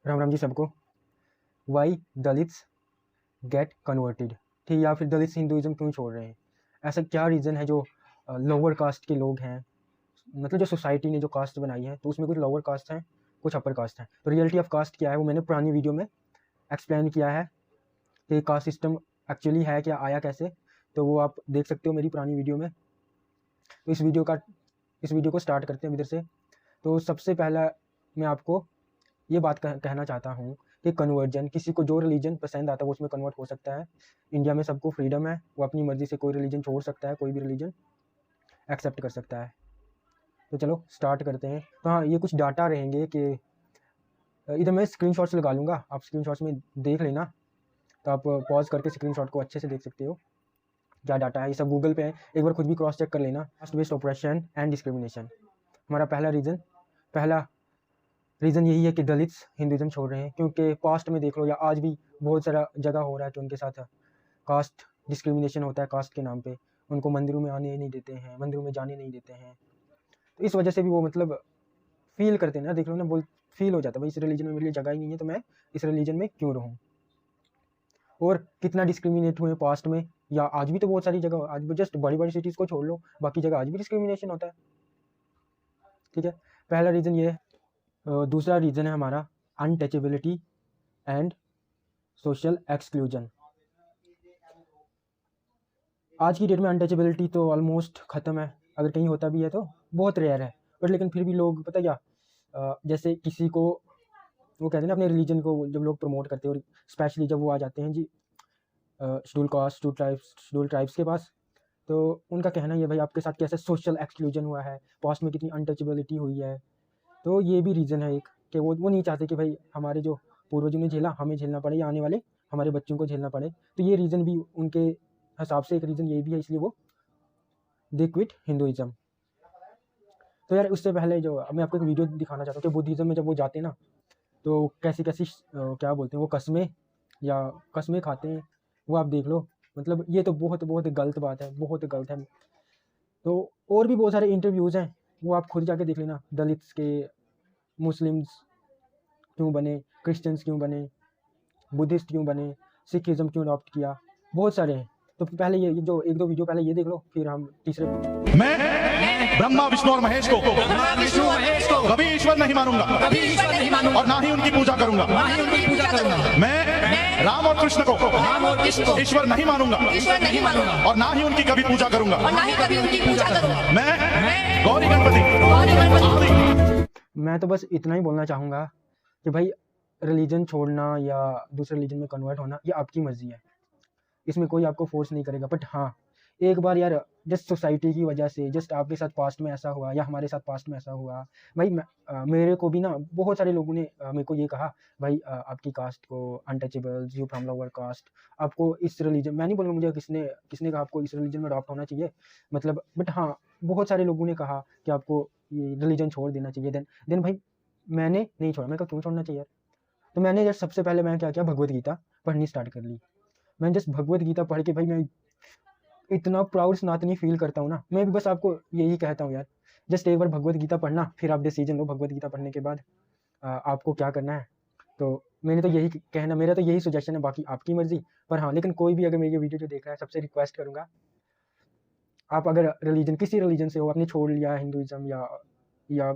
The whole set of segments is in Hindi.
राम राम जी सबको। वाई दलित्स गेट कन्वर्टेड, ठीक, या फिर दलित्स हिंदुइज्म क्यों छोड़ रहे हैं? ऐसा क्या रीज़न है जो लोअर कास्ट के लोग हैं, मतलब जो सोसाइटी ने जो कास्ट बनाई है, तो उसमें कुछ लोअर कास्ट हैं, कुछ अपर कास्ट हैं। तो रियलिटी ऑफ कास्ट क्या है वो मैंने पुरानी वीडियो में एक्सप्लेन किया है कि कास्ट सिस्टम एक्चुअली है क्या, आया कैसे। तो वो आप देख सकते हो मेरी पुरानी वीडियो में। तो इस वीडियो को स्टार्ट करते हैं इधर से। तो सबसे पहला मैं आपको ये बात कहना चाहता हूँ कि कन्वर्जन, किसी को जो रिलीजन पसंद आता है वो उसमें कन्वर्ट हो सकता है। इंडिया में सबको फ्रीडम है, वो अपनी मर्जी से कोई रिलीजन छोड़ सकता है, कोई भी रिलीजन एक्सेप्ट कर सकता है। तो चलो स्टार्ट करते हैं। तो हाँ, ये कुछ डाटा रहेंगे कि इधर मैं स्क्रीनशॉट्स लगा लूँगा, आप स्क्रीनशॉट्स में देख लेना। तो आप पॉज करके स्क्रीनशॉट को अच्छे से देख सकते हो क्या डाटा है। ये सब गूगल पे है, एक बार खुद भी क्रॉस चेक कर लेना। Caste based operation and discrimination हमारा पहला रीज़न यही है कि दलित्स हिंदुइज्म छोड़ रहे हैं, क्योंकि पास्ट में देख लो या आज भी बहुत सारा जगह हो रहा है कि उनके साथ कास्ट डिस्क्रिमिनेशन होता है। कास्ट के नाम पे उनको मंदिरों में आने नहीं देते हैं, मंदिरों में जाने नहीं देते हैं। तो इस वजह से भी वो मतलब फील करते हैं ना, देख लो ना, बोल फील हो जाता है भाई इस रिलीजन में मेरे लिए जगह ही नहीं है, तो मैं इस रिलीजन में क्यों रहूँ। और कितना डिस्क्रिमिनेट हुए पास्ट में, या आज भी तो बहुत सारी जगह, आज भी जस्ट बड़ी बड़ी सिटीज़ को छोड़ लो, बाकी जगह आज भी डिस्क्रिमिनेशन होता है। ठीक है, पहला रीज़न ये है। दूसरा रीज़न है हमारा अनटचेबिलिटी एंड सोशल एक्सक्लूजन। आज की डेट में अनटचेबिलिटी तो ऑलमोस्ट ख़त्म है, अगर कहीं होता भी है तो बहुत रेयर है। बट लेकिन फिर भी लोग, पता क्या, जैसे किसी को वो कहते हैं ना अपने रिलीजन को जब लोग प्रमोट करते हैं, और स्पेशली जब वो आ जाते हैं जी शेड्यूल कास्ट, शेड्यूल ट्राइब्स के पास, तो उनका कहना ये भाई आपके साथ कैसे सोशल एक्सक्लूजन हुआ है, पास्ट में कितनी अनटचेबिलिटी हुई है। तो ये भी रीज़न है एक कि वो नहीं चाहते कि भाई हमारे जो पूर्वजों ने झेला हमें झेलना पड़े, या आने वाले हमारे बच्चों को झेलना पड़े। तो ये रीज़न भी उनके हिसाब से एक रीज़न ये भी है, इसलिए वो दे क्विट हिंदुइज्म। तो यार उससे पहले जो मैं आपको एक वीडियो दिखाना चाहता हूँ कि बुद्धिज़्म में जब वो जाते हैं ना, तो कैसी कैसी क्या बोलते हैं वो, कस्में खाते हैं, वो आप देख लो। मतलब ये तो बहुत बहुत गलत बात है, बहुत गलत है। तो और भी बहुत सारे इंटरव्यूज़ हैं, वो आप खुद जाके देख लेना। दलित्स के मुस्लिम्स क्यों बने, क्रिश्चियंस क्यों बने, बुद्धिस्ट क्यों बने, सिखिज़्म क्यों अडॉप्ट किया, बहुत सारे हैं। तो पहले ये जो एक दो वीडियो पहले ये देख लो, फिर हम तीसरे। मैं ब्रह्मा विष्णु और महेश को कभी ईश्वर नहीं मानूंगा, और ना ही उनकी पूजा करूंगा। मैं राम और कृष्ण को ईश्वर नहीं मानूंगा, और ना ही उनकी कभी पूजा करूंगा। मैं गौरी गणपति। मैं तो बस इतना ही बोलना चाहूँगा कि भाई रिलीजन छोड़ना या दूसरे रिलीजन में कन्वर्ट होना ये आपकी मर्ज़ी है, इसमें कोई आपको फोर्स नहीं करेगा। बट हाँ, एक बार यार जस्ट सोसाइटी की वजह से, जस्ट आपके साथ पास्ट में ऐसा हुआ या हमारे साथ पास्ट में ऐसा हुआ, भाई मेरे को भी ना बहुत सारे लोगों ने मेरे को ये कहा, भाई आपकी कास्ट को untouchables, you from lower caste, आपको इस रिलीजन, मैं नहीं बोलूँगा मुझे किसने किसने कहा आपको इस रिलीजन में अडॉप्ट होना चाहिए, मतलब। बट हाँ, बहुत सारे लोगों ने कहा कि आपको ये रिलीजन छोड़ देना चाहिए। देन भाई मैंने नहीं छोड़ा, मैं कहा क्यों छोड़ना चाहिए। तो मैंने जस्ट सबसे पहले मैं क्या किया, भगवत गीता पढ़नी स्टार्ट कर ली। मैं जस्ट भगवत गीता पढ़ के भाई मैं इतना प्राउड सनातनी फील करता हूँ ना। मैं भी बस आपको यही कहता हूँ यार, जस्ट एक बार भगवत गीता पढ़ना, फिर आप डिसीजन लो भगवत गीता पढ़ने के बाद आपको क्या करना है। तो मैंने तो यही कहना, मेरा तो यही सजेशन है, बाकी आपकी मर्जी। पर हाँ, लेकिन कोई भी अगर मेरी वीडियो जो देख रहा है, सबसे रिक्वेस्ट करूँगा, आप अगर रिलीजन किसी रिलीजन से हो, आपने छोड़ लिया हिंदुइज्म या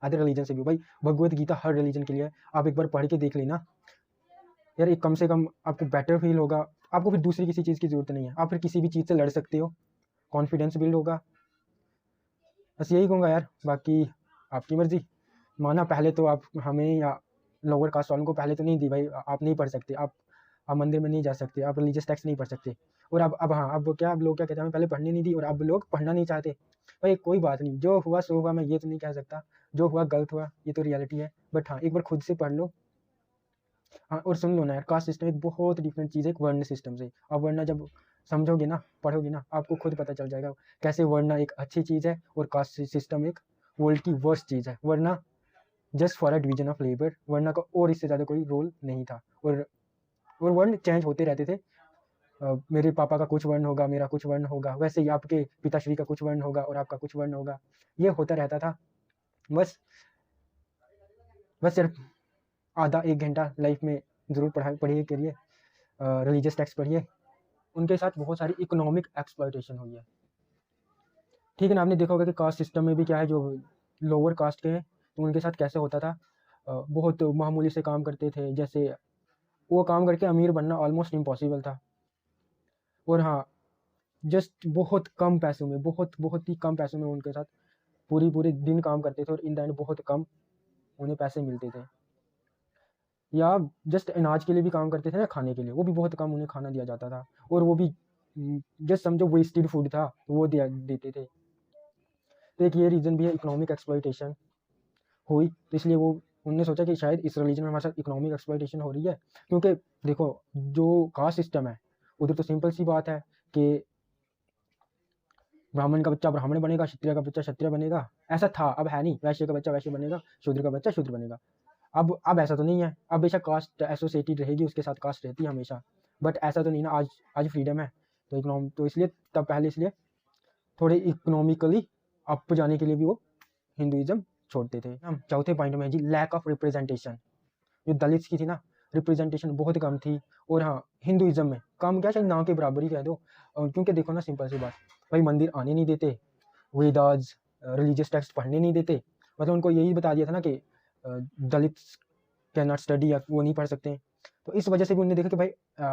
अदर रिलीजन से भी हो, भाई भगवत गीता हर रिलीजन के लिए आप एक बार पढ़ के देख लेना यार। एक कम से कम आपको बेटर फील होगा, आपको फिर दूसरी किसी चीज़ की ज़रूरत नहीं है, आप फिर किसी भी चीज़ से लड़ सकते हो, कॉन्फिडेंस बिल्ड होगा। बस यही कहूँगा यार, बाकी आपकी मर्ज़ी। माना पहले तो आप हमें या लोअर कास्ट वालों को पहले तो नहीं दी भाई, आप नहीं पढ़ सकते, आप मंदिर में नहीं जा सकते, आप रिलीजियस टेक्स्ट नहीं पढ़ सकते। और अब हाँ, अब क्या, अब लोग क्या कहते हैं हमें पहले पढ़ने नहीं दी, और अब लोग पढ़ना नहीं चाहते। भाई कोई बात नहीं, जो हुआ सो हुआ, मैं ये तो नहीं कह सकता, जो हुआ गलत हुआ, ये तो रियलिटी है। बट हाँ, एक बार खुद से पढ़ लो। हाँ, और सुन लो ना यार, कास्ट सिस्टम एक बहुत डिफरेंट चीज़ है एक वर्ण सिस्टम से। अब वरना जब समझोगे ना, पढ़ोगे ना, आपको खुद पता चल जाएगा कैसे वरना एक अच्छी चीज़ है और कास्ट सिस्टम एक वर्ल्ड की वर्स्ट चीज़ है। वरना just for a division of labour, वरना का और इससे ज़्यादा कोई रोल नहीं था। और वर्ण चेंज होते रहते थे। मेरे पापा का कुछ वर्ण होगा, मेरा कुछ वर्ण होगा, वैसे ही आपके पिताश्री का कुछ वर्ण होगा और आपका कुछ वर्ण होगा, ये होता रहता था। बस यार, आधा 1 घंटा लाइफ में ज़रूर पढ़िए करिए, रिलीजियस टेक्स्ट पढ़िए। उनके साथ बहुत सारी इकोनॉमिक एक्सप्लॉयटेशन हुई है, ठीक है ना। आपने देखा होगा कि कास्ट सिस्टम में भी क्या है, जो लोअर कास्ट के हैं तो उनके साथ कैसे होता था, बहुत मामूली से काम करते थे, जैसे वो काम करके अमीर बनना ऑलमोस्ट इम्पॉसिबल था। और हाँ, जस्ट बहुत कम पैसों में, बहुत ही कम पैसों में उनके साथ पूरे दिन काम करते थे और इन द एंड बहुत कम उन्हें पैसे मिलते थे। या जस्ट अनाज के लिए भी काम करते थे ना, खाने के लिए, वो भी बहुत कम उन्हें खाना दिया जाता था, और वो भी जस्ट समझो वेस्टेड फूड था तो वो देते थे। तो एक ये रीज़न भी है, इकोनॉमिक एक्सप्लॉयटेशन हुई, तो इसलिए वो उन्होंने सोचा कि शायद इस रिलीजन में हमारे साथ इकोनॉमिक एक्सप्लॉयटेशन हो रही है। क्योंकि देखो, जो कास्ट सिस्टम है उधर तो सिंपल सी बात है कि ब्राह्मण का बच्चा ब्राह्मण बनेगा, क्षत्रिय का बच्चा क्षत्रिय बनेगा, ऐसा था, अब है नहीं। वैश्य का बच्चा वैश्य बनेगा, शूद्र का बच्चा शूद्र बनेगा। अब ऐसा तो नहीं है, अब बेशक कास्ट एसोसिएटेड रहेगी, उसके साथ कास्ट रहती है हमेशा, बट ऐसा तो नहीं ना। आज फ्रीडम है, तो इसलिए तब पहले इसलिए थोड़े इकोनॉमिकली अप जाने के लिए भी वो हिंदुइज्म छोड़ते थे। हम चौथे पॉइंट में जी, लैक ऑफ रिप्रेजेंटेशन। जो दलित्स की थी ना, रिप्रेजेंटेशन बहुत कम थी। और हाँ, हिंदुइज्म में कम क्या, शायद ना के बराबर ही कह दो, क्योंकि देखो ना, सिंपल सी बात, भाई मंदिर आने नहीं देते, वेदास रिलीजियस टेक्स्ट पढ़ने नहीं देते, मतलब उनको यही बता दिया था ना कि दलित्स कैन नॉट स्टडी, या वो नहीं पढ़ सकते। तो इस वजह से भी उन्होंने देखा कि भाई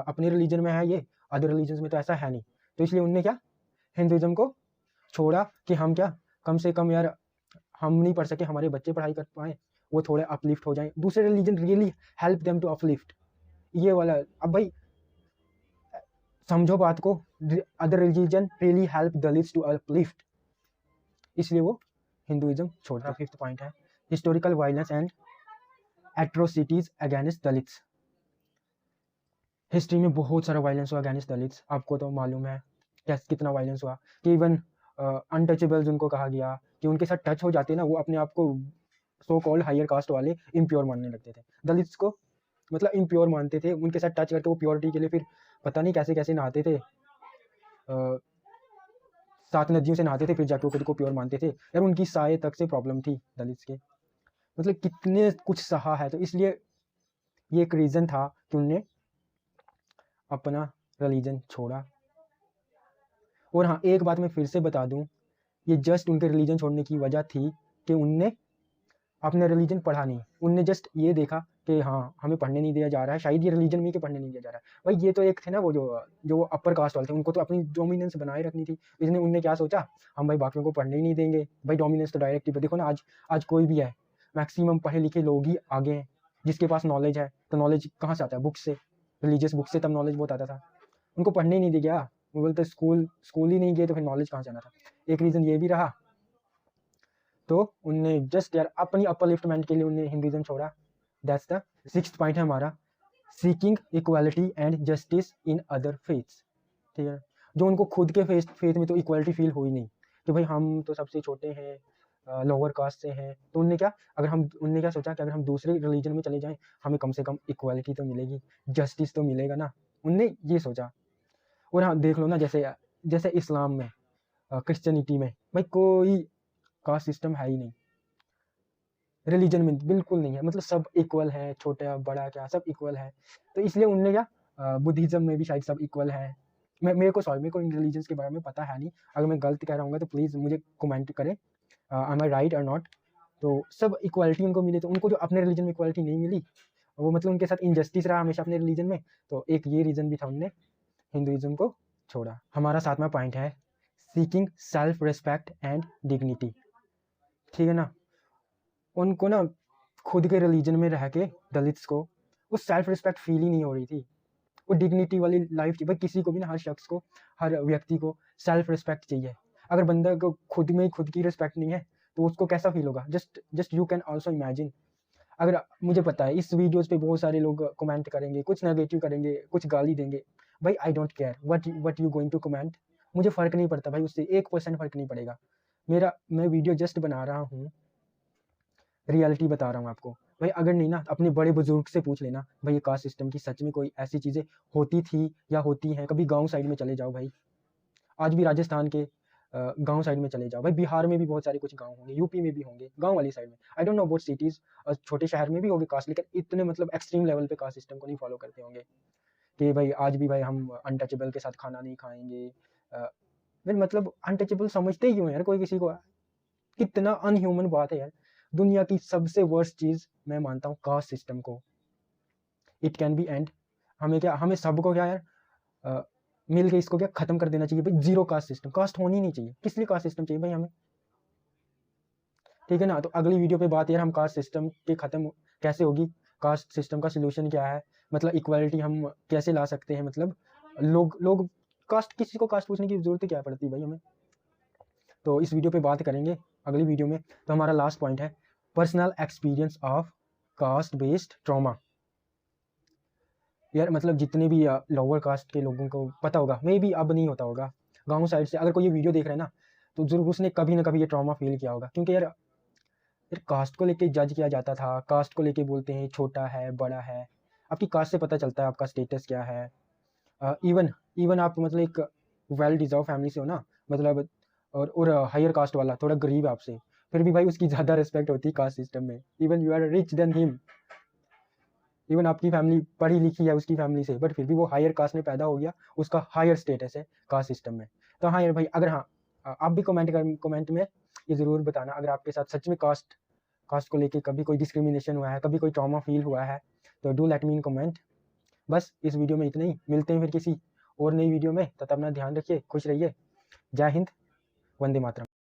अपने रिलीजन में है ये, अदर रिलीजन में तो ऐसा है नहीं, तो इसलिए उनने क्या, हिंदुइज्म को छोड़ा कि हम क्या, कम से कम यार हम नहीं पढ़ सके, हमारे बच्चे पढ़ाई कर पाए, वो थोड़े अपलिफ्ट हो जाएं, दूसरे religion really help them to uplift, ये वाला। अब भाई समझो बात को, other religion really help Dalits to uplift, इसलिए वो हिंदुइज्म छोड़ दिया। फिफ्थ पॉइंट है, historical violence and atrocities against Dalits. History में बहुत सारा वायलेंस हुआ अगेंस्ट दलित्स, आपको तो मालूम है कितना वायलेंस हुआ, कि इवन अनटचेबल्स उनको कहा गया, कि उनके साथ टच हो जाते ना, वो अपने आप को सो कॉल्ड हायर कास्ट वाले इम्प्योर मानने लगते थे, दलित्स को मतलब इम्प्योर मानते थे। उनके साथ टच करके वो प्योरिटी के लिए फिर पता नहीं कैसे कैसे नहाते थे, 7 नदियों से नहाते थे, फिर जाके वो खुद को प्योर मानते थे यार। उनकी साए तक से प्रॉब्लम थी दलित्स के, मतलब कितने कुछ सहा है। तो इसलिए ये एक रीज़न था कि उनने अपना रिलीजन छोड़ा। और हाँ, एक बात मैं फिर से बता दूं, ये जस्ट उनके रिलीजन छोड़ने की वजह थी कि उनने अपना रिलीजन पढ़ा नहीं, उनने जस्ट ये देखा कि हाँ हमें पढ़ने नहीं दिया जा रहा है, शायद ये रिलीजन में कि पढ़ने नहीं दिया जा रहा है। भाई ये तो एक थे ना, वो जो अपर कास्ट वाले थे, उनको तो अपनी डोमिनेंस बनाए रखनी थी, इसलिए उनने क्या सोचा, हम भाई बाकियों को पढ़ने ही नहीं देंगे। भाई डोमिनेंस तो डायरेक्ट ही, देखो ना आज कोई भी है, मैक्सिमम पढ़े लिखे लोग ही आगे हैं, जिसके पास नॉलेज है। तो नॉलेज कहाँ से आता है, बुक से, रिलीजियस बुक से तब नॉलेज बहुत आता था। उनको पढ़ने ही नहीं दिया, वो बोलते स्कूल ही नहीं गए तो फिर नॉलेज कहाँ से आना था। एक रीज़न ये भी रहा। तो उनने जस्ट यार अपनी अपर लिफ्टमेंट के लिए उन्हें हिंदुइज्म छोड़ा। दैट्स द सिक्स्थ पॉइंट है हमारा, seeking equality and justice in other faiths. ठीक है, जो उनको खुद के फेथ में तो इक्वालिटी फील हुई नहीं, कि भाई हम तो सबसे छोटे हैं, लोअर कास्ट से हैं, तो उनने क्या सोचा कि अगर हम दूसरे रिलीजन में चले जाएं, हमें कम से कम इक्वालिटी तो मिलेगी, जस्टिस तो मिलेगा ना, उनने ये सोचा। और हाँ देख लो ना, जैसे इस्लाम में, क्रिश्चियनिटी में, भाई कोई कास्ट सिस्टम है ही नहीं, रिलीजन में बिल्कुल नहीं है, मतलब सब इक्वल है, छोटा बड़ा क्या सब इक्वल है। तो इसलिए उनने क्या, बुद्धिज्म में भी शायद सब इक्वल है। मेरे को इन रिलीजन्स के बारे में पता है नहीं, अगर मैं गलत कह रहा हूँ तो प्लीज़ मुझे कमेंट करें, एम आई राइट और नॉट। तो सब इक्वालिटी उनको मिले, तो उनको जो अपने रिलीजन में इक्वालिटी नहीं मिली, वो मतलब उनके साथ इनजस्टिस रहा हमेशा अपने रिलीजन में। तो एक ये रीज़न भी था, उनने हिंदुइज्म को छोड़ा। हमारा 7वां पॉइंट है, seeking self respect and dignity. ठीक है ना, उनको ना खुद के रिलीजन में रह के दलित्स को वो सेल्फ रिस्पेक्ट फील ही नहीं हो रही थी, वो डिग्निटी वाली लाइफ थी। भाई किसी को भी ना, हर शख्स को, हर व्यक्ति को सेल्फ रिस्पेक्ट चाहिए। अगर बंदा को खुद में खुद की रिस्पेक्ट नहीं है तो उसको कैसा फील होगा। Just you can also imagine. अगर मुझे पता है इस वीडियोस पे बहुत सारे लोग कमेंट करेंगे, कुछ नेगेटिव करेंगे, कुछ गाली देंगे, भाई I don't care what you going to comment, मुझे फ़र्क नहीं पड़ता भाई, उससे 1% फ़र्क नहीं पड़ेगा। मैं वीडियो जस्ट बना रहा हूँ, रियलिटी बता रहा हूँ आपको। भाई अगर नहीं ना, अपने बड़े बुजुर्ग से पूछ लेना, भाई ये कास्ट सिस्टम की सच में कोई ऐसी चीज़ें होती थी या होती हैं। कभी गांव साइड में चले जाओ भाई, आज भी राजस्थान के गाँव साइड में चले जाओ, भाई बिहार में भी बहुत सारे कुछ गाँव होंगे, यूपी में भी होंगे, गाँव वाली साइड में। I don't know about cities, छोटे शहर में भी होंगे कास्ट, लेकिन इतने मतलब एक्सट्रीम लेवल पे कास्ट सिस्टम को नहीं फॉलो करते होंगे कि भाई आज भी भाई हम अनटचेबल के साथ खाना नहीं खाएँगे। फिर मतलब अनटचेबल समझते ही क्यों हैं यार कोई किसी को? कितना अनह्यूमन बात है यार। दुनिया की सबसे वर्स्ट चीज़ मैं मानता हूँ कास्ट सिस्टम को। इट कैन बी एंड, हमें सबको क्या यार मिल के इसको क्या खत्म कर देना चाहिए भाई, जीरो कास्ट सिस्टम, कास्ट होनी नहीं चाहिए। किस लिए कास्ट सिस्टम चाहिए भाई हमें? ठीक है ना? तो अगली वीडियो पे बात यार हम कास्ट सिस्टम के खत्म कैसे होगी, कास्ट सिस्टम का सोल्यूशन क्या है, मतलब इक्वालिटी हम कैसे ला सकते हैं, मतलब लोग कास्ट, किसी को कास्ट पूछने की जरूरत क्या पड़ती है भाई हमें? तो इस वीडियो पे बात करेंगे अगली वीडियो में। तो हमारा लास्ट पॉइंट है personal experience of caste based trauma. यार मतलब जितने भी लोअर कास्ट के लोगों को पता होगा, मे बी अब नहीं होता होगा, गाँव साइड से अगर कोई ये वीडियो देख रहा है ना, तो जरूर उसने कभी ना कभी ये ट्रॉमा फील किया होगा। क्योंकि यार कास्ट को लेके जज किया जाता था, कास्ट को लेके बोलते हैं छोटा है बड़ा है, आपकी कास्ट से पता चलता है आपका स्टेटस क्या है। इवन आप मतलब एक वेल डिजर्व फैमिली से हो ना, मतलब और हायर कास्ट वाला थोड़ा गरीब है आपसे, फिर भी भाई उसकी ज़्यादा रिस्पेक्ट होती है कास्ट सिस्टम में। Even you are rich then him, even आपकी फैमिली पढ़ी लिखी है उसकी फैमिली से, बट फिर भी वो हायर कास्ट में पैदा हो गया, उसका हायर स्टेटस है कास्ट सिस्टम में। तो हाँ यार भाई, अगर हाँ आप भी कमेंट में ये ज़रूर बताना अगर आपके साथ सच में कास्ट को लेके कभी कोई डिस्क्रिमिनेशन हुआ है, कभी कोई ट्रॉमा फील हुआ है, तो do let me in comment. बस इस वीडियो में इतना ही, मिलते हैं फिर किसी और नई वीडियो में। तब तक अपना ध्यान रखिए, खुश रहिए। जय हिंद, वंदे मातरम।